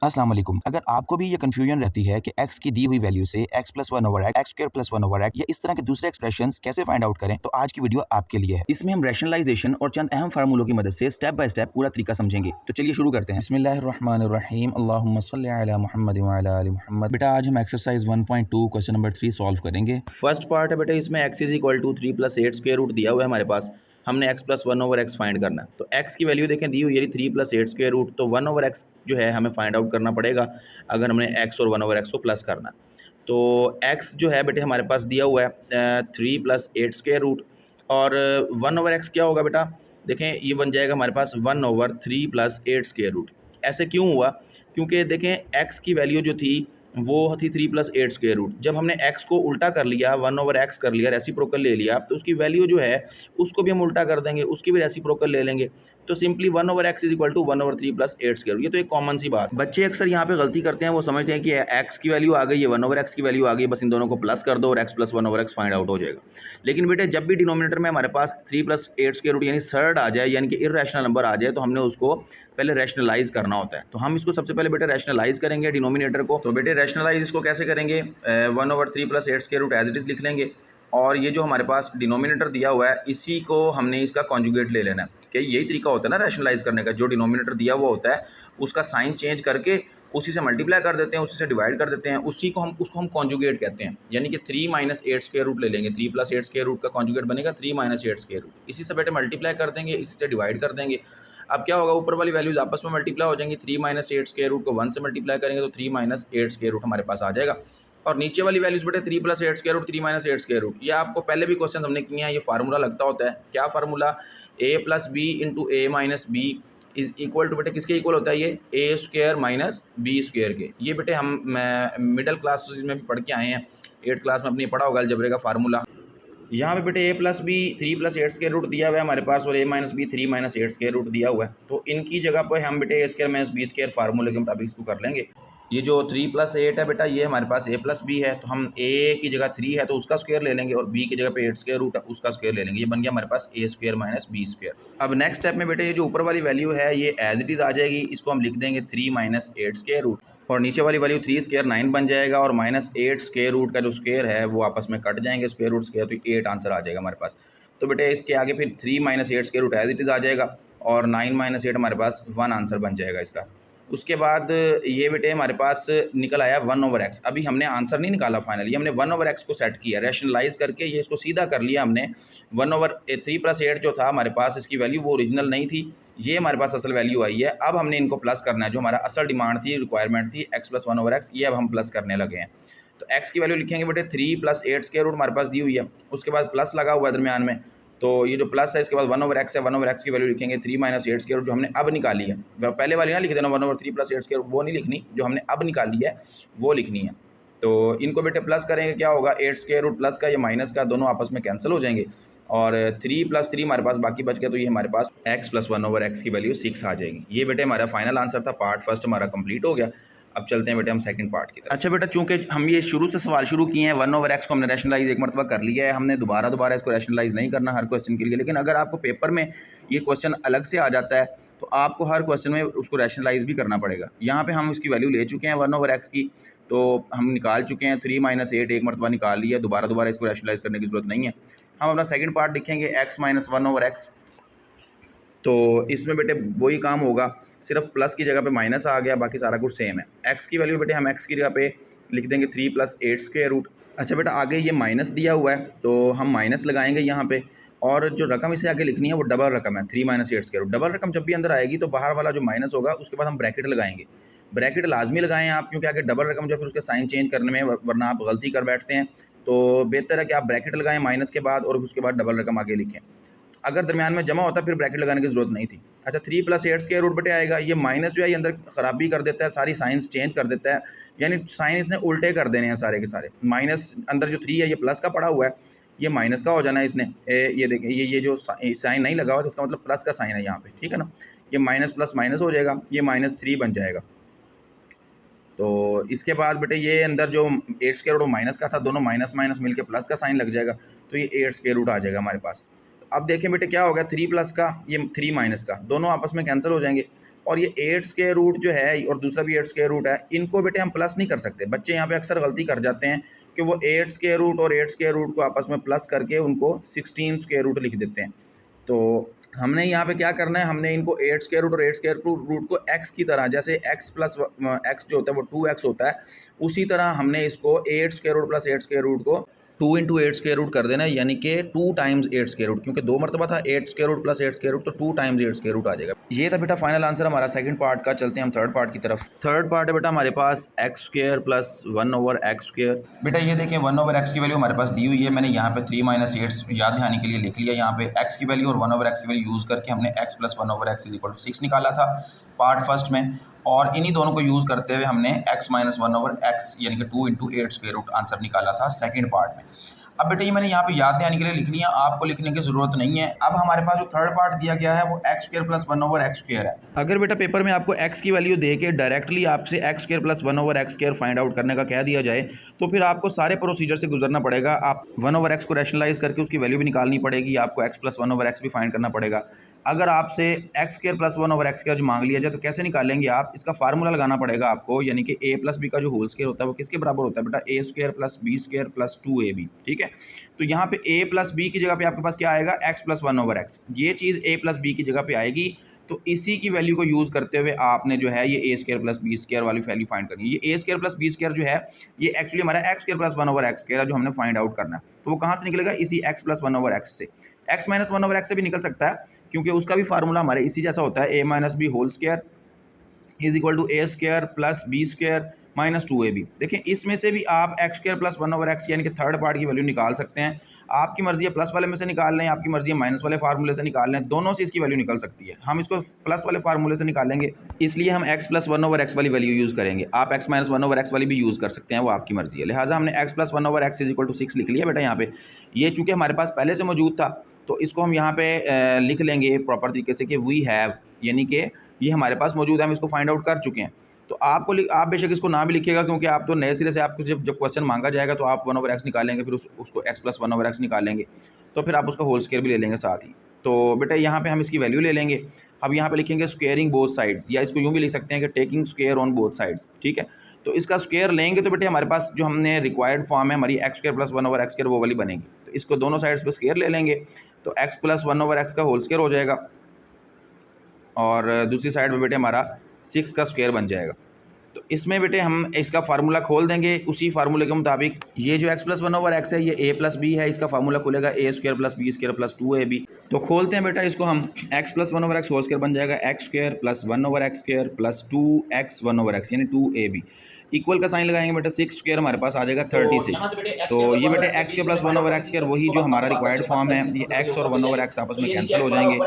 अस्सलाम वालेकुम। अगर आपको भी ये कन्फ्यूजन रहती है कि x की दी हुई वैल्यू से x plus 1 over x square plus 1 over x या इस तरह के दूसरे एक्सप्रेशंस कैसे फाइंड आउट करें, तो आज की वीडियो आपके लिए है। इसमें हम रैशनलाइजेशन और चंद अहम फार्मूलों की मदद से स्टेप बाय स्टेप पूरा तरीका समझेंगे। तो चलिए शुरू करते हैं। बिस्मिल्लाहिर्रहमानिर्रहीम, अल्लाहुम्मा सल्लि अला मुहम्मद व अला आलि मुहम्मद। बेटा आज हम एक्सरसाइज 1.2 क्वेश्चन नंबर 3 सॉल्व करेंगे। फर्स्ट पार्ट है बेटा, इसमें x is equal to 3 plus 8 square root दिया हुआ है हमारे पास। हमने x plus 1 over x find करना है। तो x की वैल्यू देखें दी हुई है 3 प्लस 8 स्क्वायर रूट, तो 1 ओवर एक्स जो है हमें फाइंड आउट करना पड़ेगा अगर हमने x और 1 ओवर एक्स को प्लस करना है। तो x जो है बेटे हमारे पास दिया हुआ है 3 प्लस 8 स्क्वायर रूट, और 1 ओवर एक्स क्या होगा बेटा, देखें ये बन जाएगा हमारे पास 1 ओवर 3 प्लस 8 स्क्वायर रूट। ऐसे क्यों हुआ? क्योंकि देखें x की वैल्यू जो थी वो थी 3 प्लस 8 स्क्वायर रूट। जब हमने x को उल्टा कर लिया, 1 ओवर एक्स कर लिया, रेसिप्रोकल ले लिया, तो उसकी वैल्यू जो है उसको भी हम उल्टा कर देंगे, उसकी भी रेसिप्रोकल ले लेंगे। तो simply 1 over x is equal to 1 over 3 plus 8 square root. ये तो एक कॉमन सी बात। बच्चे अक्सर यहाँ पे गलती करते हैं, वो समझते हैं कि x की वैल्यू आ गई है, 1 ओवर एक्स की वैल्यू आ गई, बस इन दोनों को प्लस कर दो और x plus 1 over x find out हो जाएगा। लेकिन बेटे जब भी डिनोमिनेटर में हमारे पास 3 प्लस 8 स्क्वायर रूट यानी सर्ड आ जाए, यानी कि इर्रेशनल नंबर आ जाए, तो हमने उसको पहले रैशनलाइज करना होता है। तो हम इसको सबसे पहले बेटे रैशनलाइज करेंगे डिनोमिनेटर को। तो बेटे रैशनलाइज इसको कैसे करेंगे? 1 over 3 plus 8 square root as it is लिख लेंगे, और ये जो हमारे पास डिनोमिनेटर दिया हुआ है इसी को हमने इसका कॉन्जुगेट ले लेना है। कि यही तरीका होता है ना रैशनलाइज करने का, जो डिनोमिनेटर दिया हुआ होता है उसका साइन चेंज करके उसी से मल्टीप्लाई कर देते हैं, उसी से डिवाइड कर देते हैं, उसी को हम कॉन्जुगेट कहते हैं। यानी कि 3 माइनस 8 स्क्वायर रूट ले लेंगे, 3 प्लस 8 स्क्वायर रूट का कॉन्जुगेट बनेगा 3 माइनस 8 स्क्वायर रूट। इसी से बेटे मल्टीप्लाई कर देंगे, इसी से डिवाइड कर देंगे। अब क्या होगा, ऊपर वाली वैल्यूज आपस में मल्टीप्लाई हो जाएंगी। 3 माइनस 8 स्क्वायर रूट को 1 से मल्टीप्लाई करेंगे तो 3 माइनस 8 स्क्वायर रूट हमारे पास आ जाएगा। और नीचे वाली वैल्यूज बेटे 3 plus 8 square root, 3 minus 8 square root. ये आपको पहले भी क्वेश्चन हमने किए हैं, ये फार्मूला लगता होता है। क्या formula? a plus b into a minus b is equal to बेटे किसके इक्वल होता है? ये a square minus b square के। ये बेटे हम मिडिल क्लासेस में भी पढ़ के आए हैं, 8th क्लास में अपनी पढ़ा होगा अलजेब्रा का फार्मूला। यहाँ पे बेटे a plus b 3 plus 8 square root दिया हुआ है हमारे पास, और a minus b 3 minus 8 square root दिया हुआ है। तो इनकी जगह पर हम बेटे a square minus b square फार्मूले के मुताबिक इसको कर लेंगे। ये जो 3 प्लस 8 है बेटा, ये हमारे पास a प्लस बी है, तो हम a की जगह 3 है तो उसका स्क्वायर ले लेंगे, और b की जगह पे 8 स्क्वायर रूट है उसका स्क्वायर ले लेंगे। ये बन गया हमारे पास a square minus b square. अब नेक्स्ट स्टेप में बेटे ये जो ऊपर वाली वैल्यू है ये एज इट इज़ आ जाएगी, इसको हम लिख देंगे 3 माइनस 8 स्क्वायर रूट, और नीचे वाली वैल्यू 3 स्क्वायर 9 बन जाएगा, और माइनस 8 स्क्वायर रूट का जो स्क्वायर है वो आपस में कट जाएंगे, स्क्वायर रूट स्क्वायर, तो 8 आंसर आ जाएगा हमारे पास। तो बेटे इसके आगे फिर 3 minus 8 square root as it is आ जाएगा, और 9 माइनस 8 हमारे पास 1 आंसर बन जाएगा इसका। उसके बाद ये बेटे हमारे पास निकल आया 1 ओवर एक्स। अभी हमने आंसर नहीं निकाला फाइनली, हमने 1 ओवर एक्स को सेट किया, रैशनलाइज करके ये इसको सीधा कर लिया हमने। 1 ओवर 3 प्लस 8 जो था हमारे पास, इसकी वैल्यू वो ओरिजिनल नहीं थी, ये हमारे पास असल वैल्यू आई है। अब हमने इनको प्लस करना है, जो हमारा असल डिमांड थी, रिक्वायरमेंट थी x प्लस 1 ओवर एक्स, ये अब हम प्लस करने लगे हैं। तो x की वैल्यू लिखेंगे बेटे 3 प्लस 8 स्क्वायर रूट हमारे पास दी हुई है, उसके बाद प्लस लगा हुआ है दरमियान में, तो ये जो प्लस है इसके बाद 1 ओवर एक्स है, 1 ओवर एक्स की वैल्यू लिखेंगे 3 माइनस 8 स्क्वायर रूट, जो हमने अब निकाली है। पहले वाली ना लिख देना 1 ओवर 3 प्लस 8 स्क्वायर रूट, वो नहीं लिखनी, जो हमने अब निकाली है वो लिखनी है। तो इनको बेटे प्लस करेंगे, क्या होगा, 8 स्क्वायर रूट प्लस का या माइनस का, दोनों आपस में कैंसिल हो जाएंगे, और 3 प्लस 3 हमारे पास बाकी बच गया, तो ये हमारे पास x प्लस 1 ओवर एक्स की वैल्यू 6 आ जाएगी। ये बेटे हमारा फाइनल आंसर था, पार्ट फर्स्ट हमारा कंप्लीट हो गया। अब चलते हैं बेटे हम सेकंड पार्ट की तरफ। अच्छा बेटा, चूंकि हम ये शुरू से सवाल शुरू किए हैं, 1 ओवर एक्स को हमने रैशनलाइज एक मरतबा कर लिया है, हमने दोबारा इसको रैशनलाइज नहीं करना हर क्वेश्चन के लिए। लेकिन अगर आपको पेपर में ये क्वेश्चन अलग से आ जाता है तो आपको हर क्वेश्चन में उसको रैशनलाइज भी करना पड़ेगा। यहाँ पे हम उसकी वैल्यू ले चुके हैं 1 ओवर एक्स की, तो हम निकाल चुके हैं 3 माइनस 8 एक मरतबा निकाल लिया, दोबारा इसको रैशनलाइज करने की जरूरत नहीं है। हम अपना सेकंड पार्ट लिखेंगे x माइनस 1 ओवर एक्स। तो इसमें बेटे वही काम होगा, सिर्फ प्लस की जगह पे माइनस आ गया, बाकी सारा कुछ सेम है। x की वैल्यू बेटे हम x की जगह पे लिख देंगे 3 प्लस 8 स्क्वायर रूट। अच्छा बेटा, आगे ये माइनस दिया हुआ है तो हम माइनस लगाएंगे यहाँ पे, और जो रकम इसे आगे लिखनी है वो डबल रकम है 3 माइनस 8 स्क्वायर रूट। डबल रकम जब भी अंदर आएगी तो बाहर वाला जो माइनस होगा उसके बाद हम ब्रैकेट लगाएंगे। ब्रैकेट लाजमी लगाएं आप, क्योंकि आगे डबल रकम जो फिर उसके साइन चेंज करने में वरना आप गलती कर बैठते हैं। तो बेहतर है कि आप ब्रैकेट लगाएं माइनस के बाद, और उसके बाद डबल रकम आगे लिखें। अगर दरमियान में जमा होता फिर ब्रैकेट लगाने की जरूरत नहीं थी। अच्छा, 3 प्लस 8 स्क्वायर रूट बेटे आएगा, ये माइनस जो है ये अंदर ख़राबी कर देता है, सारी साइंस चेंज कर देता है, यानी साइन इसने उल्टे कर देने हैं सारे के सारे। माइनस अंदर जो 3 है ये प्लस का पड़ा हुआ है, ये माइनस का हो जाना है इसने। ये देखें, ये जो साइन नहीं लगा हुआ तो इसका मतलब प्लस का साइन है यहाँ पे, ठीक है ना। ये माइनस प्लस माइनस हो जाएगा, ये -3 बन जाएगा। तो इसके बाद बेटे ये अंदर जो 8 स्क्वायर रूट माइनस का था, दोनों माइनस माइनस मिलकर प्लस का साइन लग जाएगा, तो ये 8 स्क्वायर रूट आ जाएगा हमारे पास। तो अब देखें बेटे क्या होगा, 3 प्लस का ये 3 माइनस का, दोनों आपस में कैंसिल हो जाएंगे। और ये 8 स्क्वायर रूट जो है और दूसरा भी 8 स्क्वायर रूट है, इनको बेटे हम प्लस नहीं कर सकते। बच्चे यहाँ पे अक्सर गलती कर जाते हैं कि वो 8 स्क्वायर रूट और 8 स्क्वायर रूट को आपस में प्लस करके उनको 16 स्क्वायर रूट लिख देते हैं। तो हमने यहाँ पे क्या करना है, हमने इनको 8 स्क्वायर रूट और 8 स्क्वायर रूट को x की तरह, जैसे x प्लस x जो होता है वो 2x होता है, उसी तरह हमने इसको 8 square root plus 8 square root को 2 इंटू 8 स्क्वायर रूट कर देना है, यानी कि 2 टाइम्स 8 स्क्वायर रूट, क्योंकि 2 मरतबा था 8 square root plus 8 square root, तो 2 टाइम्स 8 स्क्वायर रूट आ जाएगा। ये था बेटा फाइनल आंसर हमारा सेकंड पार्ट का। चलते हैं हम थर्ड पार्ट की तरफ। थर्ड पार्ट है बेटा हमारे पास x square plus 1 over x square. बेटा ये देखिए 1 ओवर एक्स की वैल्यू हमारे पास दी हुई है। मैंने यहाँ पे 3 माइनस 8 याद दिलाने के लिए लिख लिया। यहाँ पे एक्स की वैल्यू और 1 ओवर एक्स की वैल्यू यूज़ करके हमने x plus 1 over x is equal to 6 निकाला था पार्ट फर्स्ट में, और इन्हीं दोनों को यूज़ करते हुए हमने एक्स माइनस 1 ओवर एक्स यानी कि 2 इंटू 8 स्क्वायर रूट आंसर निकाला था सेकेंड पार्ट में। अब बेटे ये मैंने यहाँ पे याद दिलाने के लिए लिख लिया, आपको लिखने की जरूरत नहीं है। अब हमारे पास जो थर्ड पार्ट दिया गया है वो x square plus 1 over x square है। अगर बेटा पेपर में आपको x की वैल्यू दे के डायरेक्टली आपसे x square plus 1 over x square find out करने का कह दिया जाए, तो फिर आपको सारे प्रोसीजर से गुजरना पड़ेगा। आप 1 ओवर एक्स को रैशनलाइज करके उसकी वैल्यू भी निकालनी पड़ेगी, आपको x प्लस 1 ओवर एक्स भी फाइंड करना पड़ेगा। अगर आपसे x square plus 1 over x square मांग लिया जाए तो कैसे निकालेंगे आप, इसका फार्मूला लगाना पड़ेगा आपको, यानी कि a प्लस बी का जो होल स्क्वायर होता है वो किसके बराबर होता है बेटा, a square plus b square plus 2ab। ठीक है, तो यहाँ पे a प्लस बी की जगह पे आपके पास क्या आएगा, x प्लस 1 ओवर एक्स। ये चीज़ a प्लस बी की जगह पे आएगी, तो इसी की वैल्यू को यूज़ करते हुए आपने जो है ये a square plus b square वाली वैल्यू फाइंड करनी है। ये a square plus b square जो है ये एक्चुअली हमारा x square plus 1 over x square है जो हमने फाइंड आउट करना है। तो वो कहाँ से निकलेगा, इसी एक्स प्लस 1 ओवर एक्स से। एक्स माइनस 1 ओवर एक्स से भी निकल सकता है, क्योंकि उसका भी फार्मूला हमारे इसी जैसा होता है, a minus b whole square is equal to a square plus b square minus 2ab। देखिए इसमें से भी आप x square plus 1 over x यानी कि थर्ड पार्ट की वैल्यू निकाल सकते हैं। आपकी मर्जी है प्लस वाले में से निकाल लें, आपकी मर्जी है माइनस वाले फार्मूले से निकाल लें, दोनों से इसकी वैल्यू निकल सकती है। हम इसको प्लस वाले फार्मूले से निकालेंगे, इसलिए हम एक्स प्लस 1 ओवर एक्स वाली वैल्यू यूज़ करेंगे। आप एक्स माइनस 1 ओवर एक्स वाली भी यूज़ कर सकते हैं, वो आपकी मर्जी है। लिहाजा हमने x plus 1 over x is equal to 6 लिख लिया बेटा। यहाँ पे ये चूँकि हमारे पास पहले से मौजूद था, तो इसको हम यहाँ पे लिख लेंगे प्रॉपर तरीके से कि वी हैव, यानी कि ये हमारे पास मौजूद है, हम इसको फाइंड आउट कर चुके हैं। तो आपको आप बेशक इसको ना भी लिखिएगा, क्योंकि आप तो नए सिरे से आपको जब क्वेश्चन मांगा जाएगा तो आप 1 ओवर एक्स निकालेंगे, फिर उसको एक्स प्लस 1 ओवर एक्स निकालेंगे, तो फिर आप उसका होल स्क्वायर भी ले लेंगे साथ ही। तो बेटा यहाँ पे हम इसकी वैल्यू ले लेंगे। अब यहाँ पे लिखेंगे स्क्वेयरिंग बोथ साइड्स, या इसको यूँ भी लिख सकते हैं कि taking square on both sides. ठीक है, तो इसका स्क्वेयर लेंगे तो बेटे हमारे पास जो हमने रिक्वायर्ड फॉर्म है हमारी x square plus 1 over x square वो वाली बनेगी। तो इसको दोनों साइड्स पे स्क्वेयर ले लेंगे, तो एक्स प्लस 1 ओवर एक्स का होल स्क्वायर हो जाएगा, और दूसरी साइड में बेटे हमारा 6 का स्क्वायर बन जाएगा। तो इसमें बेटे हम इसका फार्मूला खोल देंगे, उसी फार्मूले के मुताबिक ये जो एक्स प्लस 1 ओवर एक्स है ये ए प्लस बी है, इसका फार्मूला खुलेगा a square plus b square plus 2ab। तो खोलते हैं बेटा इसको हम, x plus 1 over x whole square बन जाएगा x square plus 1 over x square plus 2x 1 over x यानी 2ab। इक्वल का साइन लगाएंगे बेटा, 6 स्क्वायर हमारे पास आ जाएगा 36। तो ये बेटे एक्स के प्लस 1 ओवर एक्स स्क्वायर वही जो हमारा रिक्वायर्ड फॉर्म है, ये एक्स और 1 ओवर एक्स आपस में कैंसिल हो जाएंगे।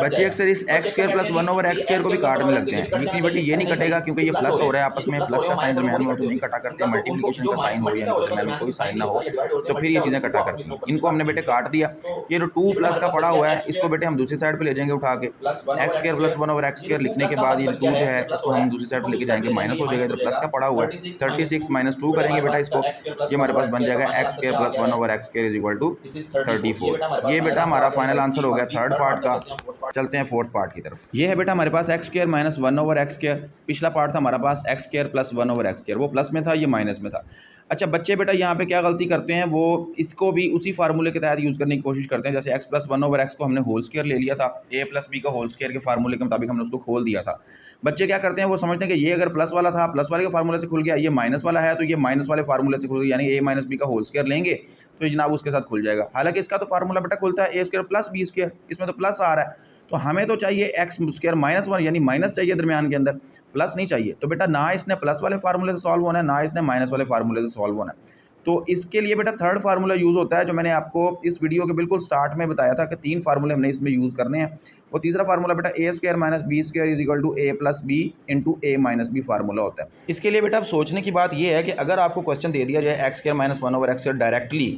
बच्चे अक्सर इस x square plus 1 over x square को भी काटने लगते हैं, लेकिन बेटे ये नहीं कटेगा क्योंकि ये प्लस हो रहा है आपस में, प्लस का साइन दरमियान में तो नहीं कटा करते, मल्टीप्लिकेशन का साइन हो यानी दरमियान में कोई साइन ना हो तो फिर ये चीज़ें कटा करती हैं। इनको हमने बेटे काट दिया। ये जो 2 प्लस का पड़ा हुआ है इसको बेटे हम दूसरी साइड पे ले जाएंगे उठा के, x square plus 1 over x square लिखने के बाद ये 2 जो है इसको हम दूसरी साइड पे लेके जाएंगे, माइनस हो जाएगा, इधर प्लस का पड़ा हुआ है 36 माइनस 2 करेंगे बेटा इसको, ये हमारे पास बन जाएगा x square plus 1 over x square is equal to 34। ये बेटा हमारा फाइनल आंसर हो गया थर्ड पार्ट का। चलते हैं फोर्थ पार्ट की तरफ। ये है बेटा हमारे पास x square minus 1 over x square. पिछला पार्ट था हमारे पास x square plus 1 over x square, वो प्लस में था, ये माइनस में था। अच्छा बच्चे बेटा यहाँ पे क्या गलती करते हैं, वो इसको भी उसी फार्मूले के तहत यूज़ करने की कोशिश करते हैं। जैसे एक्स प्लस 1 ओवर एक्स को हमने होल स्क्वायर ले लिया था, ए प्लस बी का होल स्क्वायर के फार्मूले के मुताबिक हमने उसको खोल दिया था। बच्चे क्या करते हैं, वो समझते हैं कि ये अगर प्लस वाला था, प्लस वाले के फार्मूले से खुल गया, ये माइनस वाला है तो ये माइनस वाले फार्मूले से खुल गया, यानी ए माइनस बी का होल स्क्वायर लेंगे तो ये जनाब उसके साथ खुल जाएगा। हालांकि इसका तो फार्मूला बेटा खुलता है ए स्क्वायर प्लस बी स्क्वायर, इसमें तो प्लस आ रहा है, तो हमें तो चाहिए एक्स स्क्वायर माइनस 1 यानी माइनस चाहिए दरमियान के अंदर, प्लस नहीं चाहिए। तो बेटा ना इसने प्लस वाले फार्मूले से सॉल्व होना है, ना इसने माइनस वाले फार्मूले से सॉल्व होना है। तो इसके लिए बेटा थर्ड फार्मूला यूज़ होता है, जो मैंने आपको इस वीडियो के बिल्कुल स्टार्ट में बताया था कि 3 फार्मूले हमने इसमें यूज़ करने हैं। वो तीसरा फार्मूला बेटा a square minus b square is equal to a plus b into a minus b formula होता है। इसके लिए बेटा अब सोचने की बात यह है कि अगर आपको क्वेश्चन दे दिया जाए x square minus 1 over x square directly,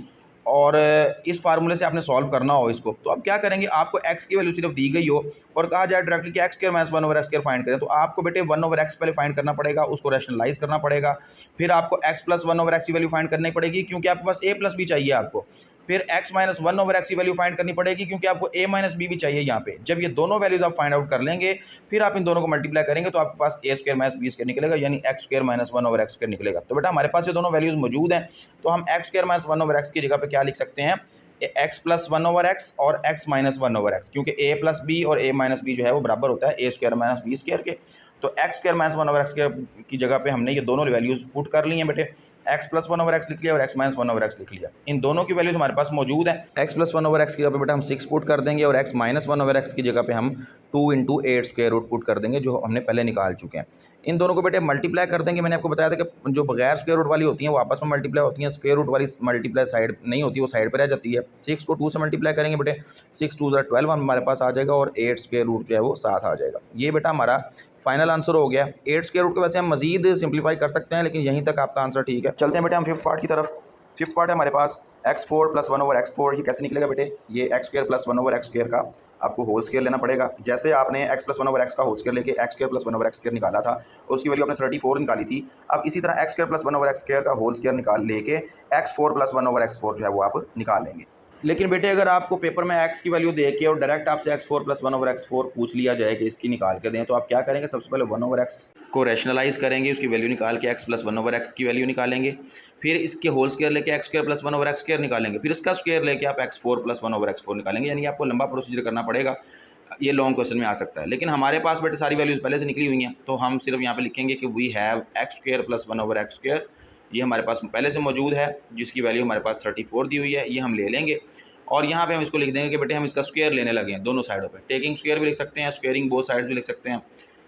और इस फार्मूले से आपने सॉल्व करना हो इसको, तो आप क्या करेंगे, आपको एक्स की वैल्यू सिर्फ दी गई हो और कहा जाए डायरेक्टली कि x square minus 1 over x square find करें, तो आपको बेटे 1 ओवर एक्स पहले फाइंड करना पड़ेगा, उसको रैशनलाइज करना पड़ेगा, फिर आपको एक्स प्लस 1 ओवर एक्स की वैल्यू फाइंड करनी पड़ेगी, क्योंकि आपके पास ए प्लस बी चाहिए आपको। फिर x minus one over x की वैल्यू फाइंड करनी पड़ेगी, क्योंकि आपको a माइनस बी भी चाहिए यहाँ पे। जब ये दोनों वैल्यूज आप फाइंड आउट कर लेंगे, फिर आप इन दोनों को मल्टीप्लाई करेंगे तो आपके पास a square minus b square निकलेगा, यानी x square minus one over x square निकलेगा। तो बेटा हमारे पास ये दोनों वैल्यूज मौजूद हैं, तो हम x square minus one over x की जगह पे क्या लिख सकते हैं, x plus one over x और x minus one over x, क्योंकि a प्लस बी और a माइनस बी जो है वो बराबर होता है a square minus b square के। तो x square minus one over x की जगह पे हमने ये दोनों वैल्यूज पुट कर ली हैं बेटे, x plus one over x लिख लिया और x minus one over x लिख लिया। इन दोनों की वैल्यूज हमारे पास मौजूद है। X plus one over x की जगह पे बेटा हम 6 पुट कर देंगे और x minus one over x की जगह पे हम 2 इंटू 8 स्क्वायर रूट पुट कर देंगे, जो हमने पहले निकाल चुके हैं। इन दोनों को बेटे मल्टीप्लाई कर देंगे। मैंने आपको बताया था कि जो बगैर स्क्वायर रूट वाली होती हैं वो आपस में मल्टीप्लाई होती हैं, स्क्वायर रूट वाली मल्टीप्लाई साइड नहीं होती, वो साइड पर रह जाती है। 6 को 2 से मल्टीप्लाई करेंगे बेटे, 6 2 12 हमारे पास आ जाएगा और 8 स्क्वायर रूट जो है वो 7 आ जाएगा। ये बेटा हमारा फाइनल आंसर हो गया। 8 स्क्वायर रूट के वैसे हम मजीद सिंप्लीफाई कर सकते हैं, लेकिन यहीं तक आपका आंसर ठीक है। चलते हैं बेटे हम फिफ्थ पार्ट की तरफ। फिफ्थ पार्ट है हमारे पास x4 plus one over x4। ये कैसे निकलेगा बेटे, ये x square plus one over x square का आपको होल स्क्वायर लेना पड़ेगा। जैसे आपने x plus one over x का होल स्क्वायर लेके x square plus one over x square निकाला था और उसकी वैल्यू आपने 34 निकाली थी, अब इसी तरह x square plus one over x square का होल स्क्वायर निकाल लेके x4 plus one over x4 जो है वो आप निकाल लेंगे। लेकिन बेटे अगर आपको पेपर में x की वैल्यू दे के और डायरेक्ट आपसे x4 plus one over x4 पूछ लिया जाए कि इसकी निकाल के दें, तो आप क्या करेंगे, सबसे पहले वन ओवर x को रैशनलाइज करेंगे, उसकी वैल्यू निकाल के x plus one over x की वैल्यू निकालेंगे, फिर इसके होल स्क्वायर लेके x square plus one over x square निकालेंगे, फिर इसका स्क्वायर लेके आप x4 plus one over x4 निकालेंगे। यानी आपको लंबा प्रोसीजर करना पड़ेगा, ये लॉन्ग क्वेश्चन में आ सकता है। लेकिन हमारे पास बेटे सारी वैल्यूज़ पहले से निकली हुई हैं, तो हम सिर्फ यहाँ पे लिखेंगे कि we have x square plus one over x square. ये हमारे पास पहले से मौजूद है, जिसकी वैल्यू हमारे पास 34 दी हुई है, ये हम ले लेंगे। और यहाँ पे हम इसको लिख देंगे कि बेटे हम इसका स्क्वायर लेने लगे हैं दोनों साइडों पे। टेकिंग स्क्वायर भी लिख सकते हैं, स्क्वेयरिंग बोथ साइड्स भी लिख सकते हैं।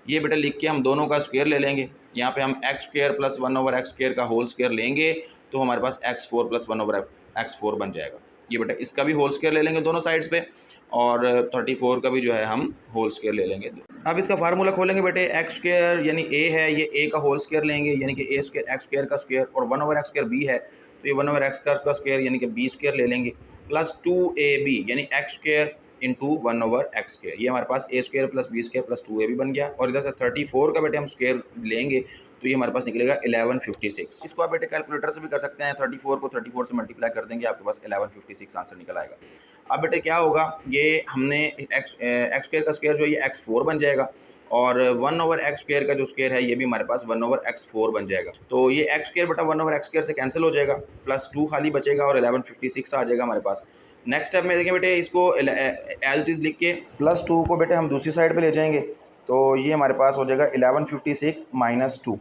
ये बेटे लिख के हम दोनों का स्क्वायर ले लेंगे। यहाँ पे हम x square plus one over x square का होल स्क्वायर लेंगे, तो हमारे पास x4 plus one over x4 बन जाएगा। ये बेटा इसका भी होल स्क्वायर ले लेंगे दोनों साइड्स पे, और 34 का भी जो है हम होल स्क्वायर ले लेंगे। अब इसका फार्मूला खोलेंगे बेटे, एक्स स्क्वायर यानी a है, ये a का होल स्क्वायर लेंगे, यानी कि a स्क्वायर एक्स स्क्वायर का स्क्वायर, और one over x square b है, तो ये वन ओवर एक्स का स्क्वायर यानी कि b स्क्वायर ले लेंगे, प्लस 2ab यानी x square into one over x square. ये हमारे पास a square plus b square plus 2ab बन गया। और इधर से 34 का बेटे हम स्क्वायर लेंगे, तो ये हमारे पास निकलेगा 1156। इसको आप बेटे कैलकुलेटर से भी कर सकते हैं, 34 को 34 से मल्टीप्लाई कर देंगे, आपके पास 1156 आंसर निकल आएगा। अब बेटे क्या होगा, ये हमने एक्स स्क्वायर का स्क्वायर जो है ये x4 बन जाएगा, और वन ओवर एक्स स्क्वायर का जो स्क्वायर है ये भी हमारे पास वन ओवर x4 बन जाएगा। तो ये एक्स स्क्वायर बेटा वन ओवर एक्स स्क्वायर से कैंसिल हो जाएगा, प्लस 2 खाली बचेगा और 1156 आ जाएगा हमारे पास। नेक्स्ट स्टेप में देखें बेटे, इसको एज इट इज़ लिख के प्लस 2 को बेटे हम दूसरी साइड पे ले जाएंगे, तो ये हमारे पास हो जाएगा 1156 माइनस 2।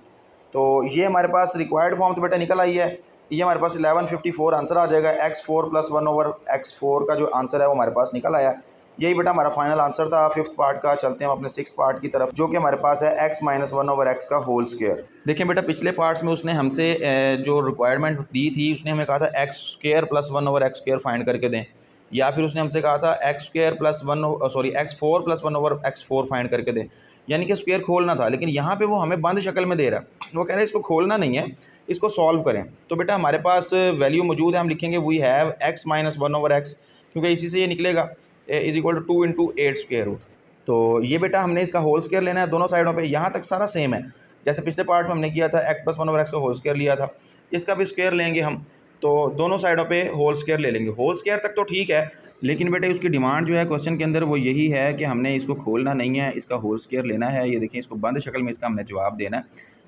तो ये हमारे पास रिक्वायर्ड फॉर्म तो बेटा निकल आई है। ये हमारे पास 1154 आंसर आ जाएगा। x4 plus one over x4 का जो आंसर है वो हमारे पास निकल आया। यही बेटा हमारा फाइनल आंसर था फिफ्थ पार्ट का। चलते हैं हम अपने सिक्स पार्ट की तरफ, जो कि हमारे पास है x minus one over x का होल स्क्वायर। देखिए बेटा, पिछले पार्ट्स में उसने हमसे जो रिक्वायरमेंट दी थी, उसने हमें कहा था x square plus one over x square find करके दें, या फिर उसने हमसे कहा था x square plus x4 plus one over x4 find करके दें, यानी कि स्क्वायर खोलना था। लेकिन यहाँ पे वो हमें बंद शक्ल में दे रहा है, वो कह रहे हैं इसको खोलना नहीं है, इसको सॉल्व करें। तो बेटा हमारे पास वैल्यू मौजूद है, हम लिखेंगे we have x minus one over x, क्योंकि इसी से ये निकलेगा, is equal to 2 into 8 square root. तो ये बेटा हमने इसका होल स्क्वायर लेना है दोनों साइडों पे। यहाँ तक सारा सेम है, जैसे पिछले पार्ट में हमने किया था x plus one over x का होल स्क्वायर लिया था, इसका भी स्क्वायर लेंगे हम, तो दोनों साइडों पे होल स्क्वायर ले लेंगे। होल स्क्वायर तक तो ठीक है, लेकिन बेटे उसकी डिमांड जो है क्वेश्चन के अंदर वो यही है कि हमने इसको खोलना नहीं है, इसका होल स्क्वायर लेना है। ये देखिए, इसको बंद शक्ल में इसका हमने जवाब देना है,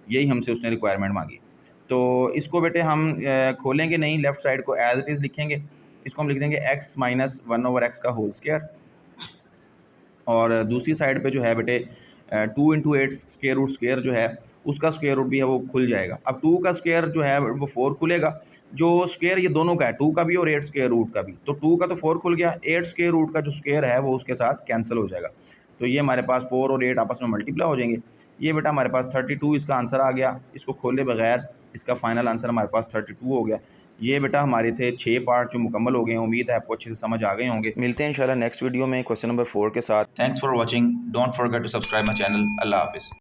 यही हमसे उसने रिक्वायरमेंट मांगी। तो इसको बेटे हम खोलेंगे नहीं, लेफ्ट साइड को एज इट इज़ लिखेंगे। इसको हम लिख देंगे x minus one over x का होल स्क्वायर, और दूसरी साइड पे जो है बेटे 2 इंटू 8 स्क्वायर रूट स्क्वायर जो है उसका स्क्वायर रूट भी है वो खुल जाएगा। अब 2 का स्क्वायर जो है वो 4 खुलेगा, जो स्क्वायर ये दोनों का है, 2 का भी और 8 स्क्वायर रूट का भी। तो 2 का तो 4 खुल गया, 8 स्क्वायर रूट का जो स्क्वायर है वो उसके साथ कैंसिल हो जाएगा। तो ये हमारे पास 4 और 8 आपस में मल्टीप्लाई हो जाएंगे। ये बेटा हमारे पास 32 इसका आंसर आ गया। इसको खोले बगैर इसका फाइनल आंसर हमारे पास 32 हो गया। ये बेटा हमारे थे 6 पार्ट जो मुकम्मल हो गए हैं। उम्मीद है आपको अच्छे से समझ आ गए होंगे। मिलते हैं इंशाल्लाह नेक्स्ट वीडियो में क्वेश्चन नंबर 4 के साथ। Thanks for watching, don't forget to subscribe my channel. अल्लाह हाफिज़।